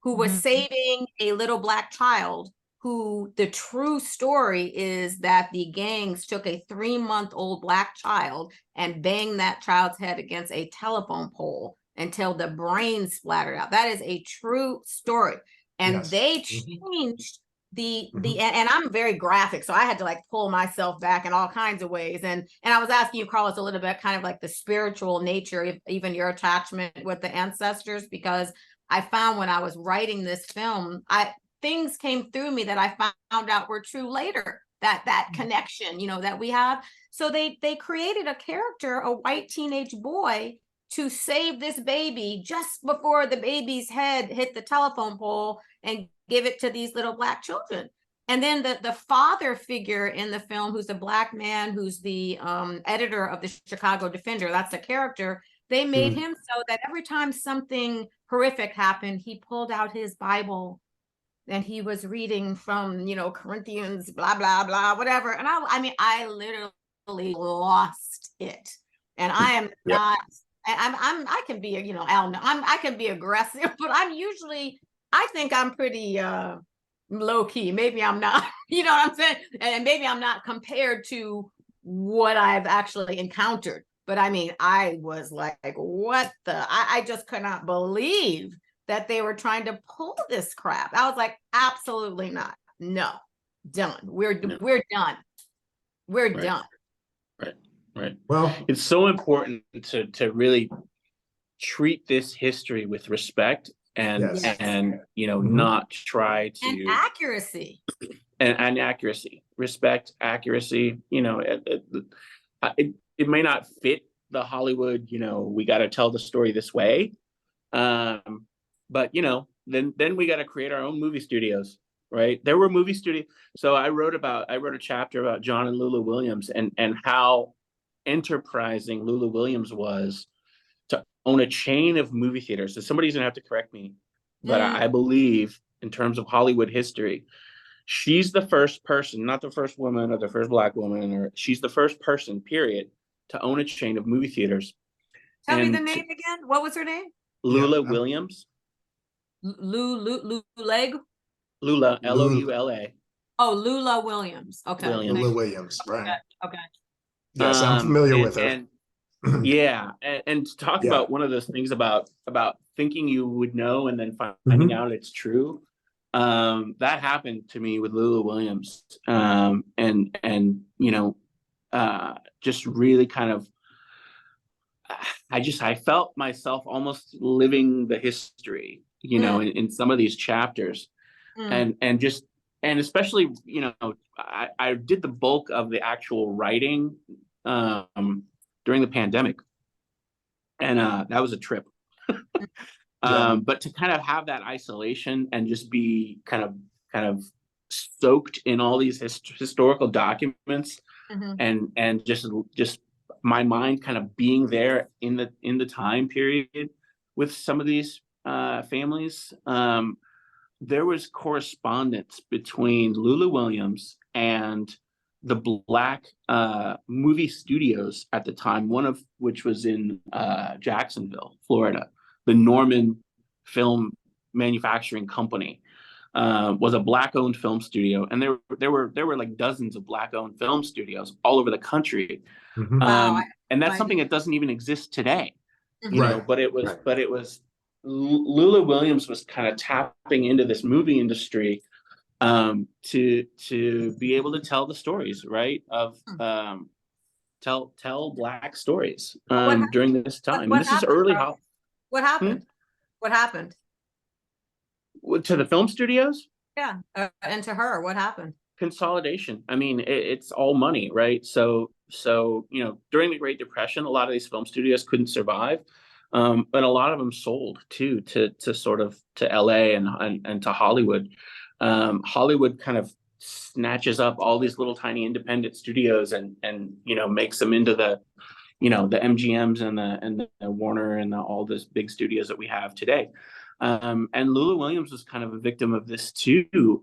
who was Mhm. saving a little Black child, who the true story is that the gangs took a 3-month-old Black child and banged that child's head against a telephone pole until the brain splattered out. That is a true story. And Yes. they Mhm. changed Mhm. and I'm very graphic, so I had to like pull myself back in all kinds of ways. And I was asking you, Carlos, a little bit kind of like the spiritual nature of even your attachment with the ancestors, because I found when I was writing this film, things came through me that I found out were true later. That connection, that we have. So they created a character, a white teenage boy, to save this baby just before the baby's head hit the telephone pole and give it to these little Black children. And then the father figure in the film, who's a Black man, who's the editor of the Chicago Defender, that's the character. They made him so that every time something horrific happened, he pulled out his Bible and he was reading from, Corinthians, blah, blah, blah, whatever. And I mean, I literally lost it. And I am Yeah. not, I can be, I can be aggressive, but I think I'm pretty low key. Maybe I'm not, you know what I'm saying? And maybe I'm not compared to what I've actually encountered. But I mean, I was like, what I just could not believe that they were trying to pull this crap. I was like, absolutely not. No, done. We're No. done. We're Right. done. Right. Right. Well, It's so important to really treat this history with respect and yes. Mhm. not try And to accuracy. and accuracy, respect, accuracy. It may not fit the Hollywood, we got to tell the story this way. But then we got to create our own movie studios, right? There were movie studios. So I wrote a chapter about John and Lulu Williams and how enterprising Lulu Williams was to own a chain of movie theaters. So somebody's gonna have to correct me, but I believe in terms of Hollywood history, she's the first person, not the first woman or the first Black woman, or she's the first person, period, to own a chain of movie theaters. Tell me the name again. What was her name? Lula Williams. Leg? Lula, L-O-U-L-A. Oh, Lula Williams. Okay. Williams. Lula Williams, right. Okay. Yes, I'm familiar with her. And to talk about one of those things about thinking you would know and then finding out it's true. That happened to me with Lula Williams. Just really kind of, I felt myself almost living the history, in some of these chapters. And especially, I did the bulk of the actual writing during the pandemic. And that was a trip. But to kind of have that isolation and just be kind of soaked in all these historical documents and just my mind kind of being there in the time period with some of these families. There was correspondence between Lula Williams and the Black movie studios at the time, one of which was in Jacksonville, Florida. The Norman Film Manufacturing Company was a Black-owned film studio, and there were like dozens of Black-owned film studios all over the country. Wow, and that's something that doesn't even exist today, Right. But it was Lula Williams was kind of tapping into this movie industry to be able to tell the stories, right? Of tell Black stories during this time. What This is happened, early. What happened? What happened? To the film studios? Yeah, and to her, what happened? Consolidation. I mean, it's all money, right? So during the Great Depression, a lot of these film studios couldn't survive, but a lot of them sold too to sort of to LA and to Hollywood. Hollywood kind of snatches up all these little tiny independent studios and makes them into the the MGMs and the Warner and all this big studios that we have today. And Lula Williams was kind of a victim of this too.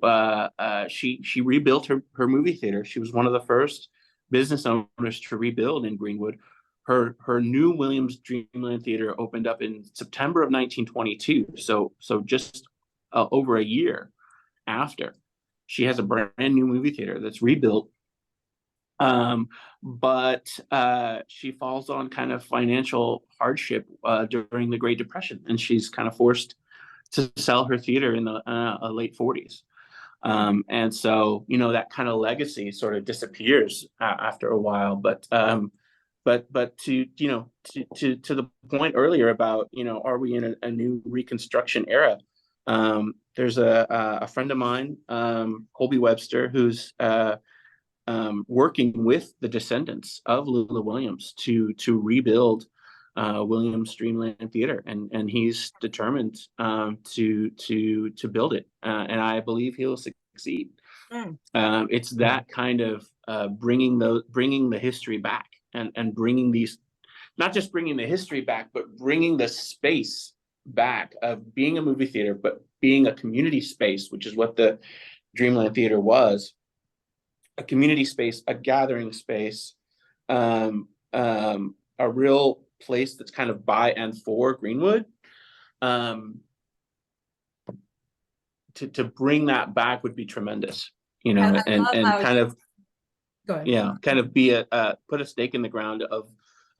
She rebuilt her movie theater. She was one of the first business owners to rebuild in Greenwood. Her new Williams Dreamland Theater opened up in September of 1922. So just over a year after. She has a brand new movie theater that's rebuilt. But she falls on kind of financial hardship during the Great Depression, and she's kind of forced to sell her theater in the late 40s. And so, that kind of legacy sort of disappears after a while. But to the point earlier about, are we in a new Reconstruction era? There's a friend of mine, Colby Webster, who's working with the descendants of Lula Williams to rebuild Williams Dreamland Theater, and he's determined to build it, and I believe he'll succeed. It's that kind of bringing the history back and bringing these, not just bringing the history back, but bringing the space back of being a movie theater, but being a community space, which is what the Dreamland Theater was. A community space, a gathering space, a real place that's kind of by and for Greenwood. To bring that back would be tremendous, and kind of, Go ahead. yeah, kind of be put a stake in the ground of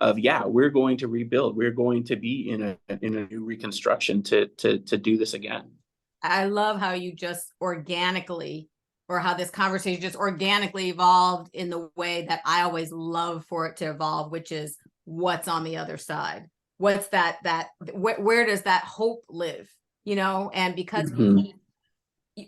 we're going to rebuild, we're going to be in a new Reconstruction to do this again. I love how you just organically, or how this conversation just organically evolved in the way that I always love for it to evolve, which is what's on the other side. What's where does that hope live? And because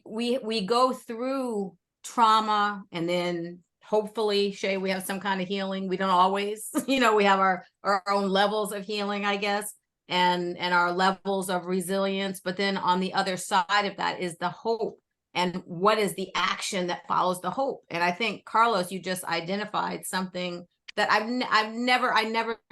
we go through trauma and then hopefully, Shay, we have some kind of healing. We don't always, you know, we have our own levels of healing, I guess, and our levels of resilience. But then on the other side of that is the hope. And what is the action that follows the hope? And I think, Carlos, you just identified something that I never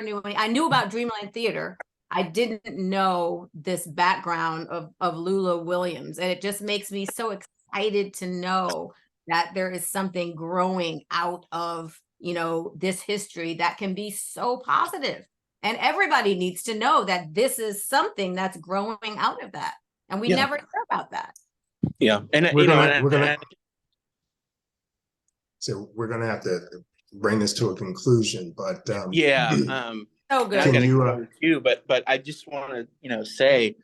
knew. I knew about Dreamland Theater. I didn't know this background of Lula Williams. And it just makes me so excited to know that there is something growing out of, you know, this history that can be so positive. And everybody needs to know that this is something that's growing out of that. And we never hear about that. Yeah. And so we're gonna have to bring this to a conclusion, but yeah. So good. Can you, too, but I just want to, you know, say,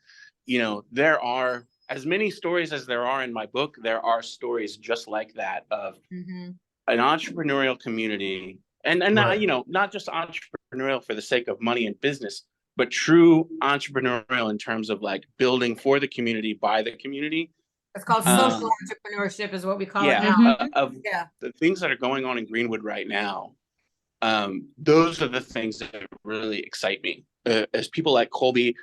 you know, there are as many stories as there are in my book. There are stories just like that of an entrepreneurial community, and Right. you know, not just entrepreneurial for the sake of money and business, but true entrepreneurial in terms of like building for the community, by the community. It's called social entrepreneurship is what we call it now. Yeah. The things that are going on in Greenwood right now, those are the things that really excite me. As people like Colby,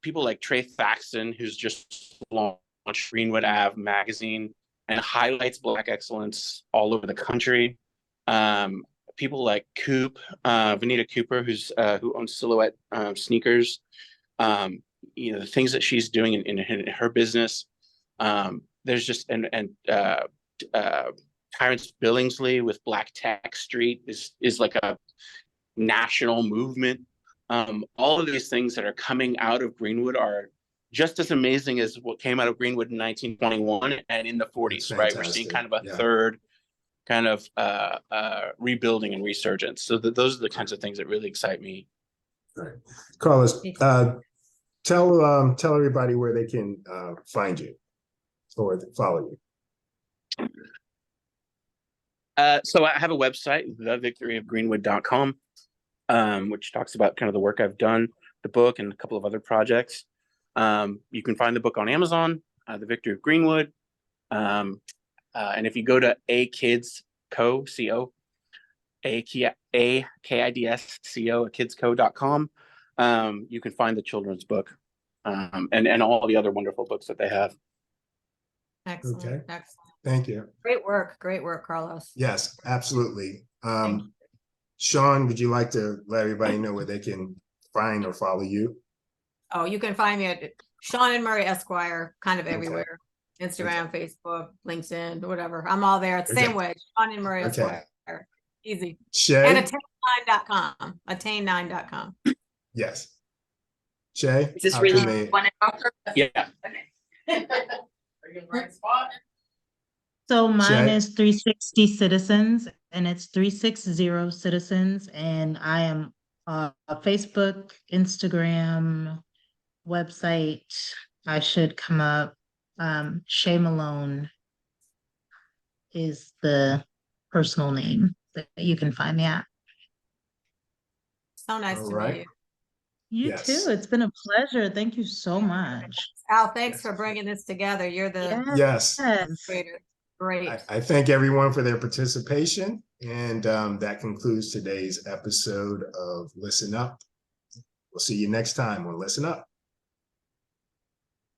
people like Trey Thaxton, who's just launched Greenwood Ave magazine and highlights Black excellence all over the country. People like Coop, Vanita Cooper, who owns Silhouette sneakers. You know, the things that she's doing in her business. There's just Terrence Billingsley with Black Tech Street is like a national movement. All of these things that are coming out of Greenwood are just as amazing as what came out of Greenwood in 1921 and in the 40s, right? We're seeing kind of a third kind of rebuilding and resurgence. So those are the kinds of things that really excite me. All right. Carlos, tell everybody where they can find you or follow you. So I have a website, thevictoryofgreenwood.com, which talks about kind of the work I've done, the book, and a couple of other projects. You can find the book on Amazon, The Victory of Greenwood. And if you go to akidsco, kidsco.com, you can find the children's book and all the other wonderful books that they have. Excellent. Okay. Excellent. Thank you. Great work, Carlos. Yes, absolutely. Sean, would you like to let everybody know where they can find or follow you? Oh, you can find me at Sean and Murray Esquire, kind of everywhere. Instagram, Facebook, LinkedIn, whatever. I'm all there. It's the same way. Sean and Murray Esquire. Easy. Shay? And attain9.com. Attain9.com. Yes. Shay? Is this really one? Yeah. Are you in the right spot? So mine Shay? is 360 Citizens, and it's 360 Citizens, and I am Facebook, Instagram, website. I should come up. Shay Malone is the personal name that you can find me at. So nice to meet you. You too. It's been a pleasure. Thank you so much. Al, thanks for bringing this together. You're the Yes. creator. Great. I thank everyone for their participation. And that concludes today's episode of Listen Up. We'll see you next time on Listen Up.